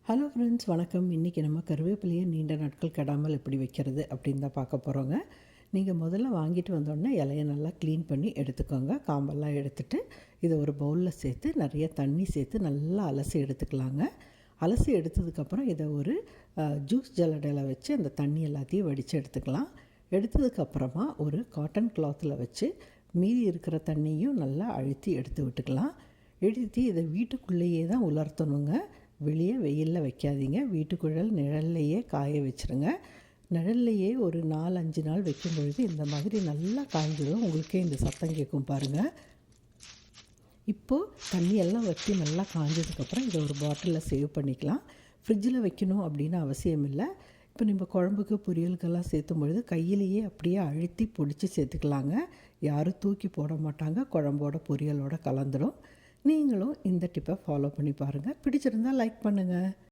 Hello friends, வணக்கம். இன்றைக்கி நம்ம கருவேப்பிலையை நீண்ட நாட்கள் கெடாமல் எப்படி வைக்கிறது அப்படின்னு தான் பார்க்க போகிறோங்க. நீங்கள் முதல்ல வாங்கிட்டு வந்தோடனே இலையை நல்லா க்ளீன் பண்ணி எடுத்துக்கோங்க. காம்பெல்லாம் எடுத்துகிட்டு இதை ஒரு பவுலில் சேர்த்து நிறைய தண்ணி சேர்த்து நல்லா அலசி எடுத்துக்கலாங்க. அலசி எடுத்ததுக்கப்புறம் இதை ஒரு ஜூஸ் ஜல்லடையில் வச்சு அந்த தண்ணி எல்லாத்தையும் வடித்து எடுத்துக்கலாம். எடுத்ததுக்கப்புறமா ஒரு காட்டன் கிளாத்தில் வச்சு மீதி இருக்கிற தண்ணியும் நல்லா அழுத்தி எடுத்து விட்டுக்கலாம். எடுத்து இதை வீட்டுக்குள்ளேயே தான் உலர்த்தணுங்க. வெளியே வெயிலில் வைக்காதீங்க. வீட்டுக்குள்ளே நிழல்லையே காய வச்சுருங்க. நிழல்லையே ஒரு 4-5 நாள் வைக்கும் பொழுது இந்த மாதிரி நல்லா காய்ஞ்சிடும். உங்களுக்கே இந்த சத்தம் கேட்கும் பாருங்கள். இப்போது தண்ணியெல்லாம் வற்றி நல்லா காய்ஞ்சதுக்கப்புறம் இதை ஒரு பாட்டிலில் சேவ் பண்ணிக்கலாம். ஃப்ரிட்ஜில் வைக்கணும் அப்படின்னு அவசியம் இல்லை. இப்போ நம்ம குழம்புக்கு பொரியலுக்கெல்லாம் சேர்த்தும் பொழுது கையிலேயே அப்படியே அழுத்தி பொடிச்சு சேர்த்துக்கலாங்க. யாரும் தூக்கி போட மாட்டாங்க. குழம்போட பொரியலோட கலந்துடும். நீங்களும் இந்த டிப்பை ஃபாலோ பண்ணி பாருங்கள். பிடிச்சிருந்தால் லைக் பண்ணுங்கள்.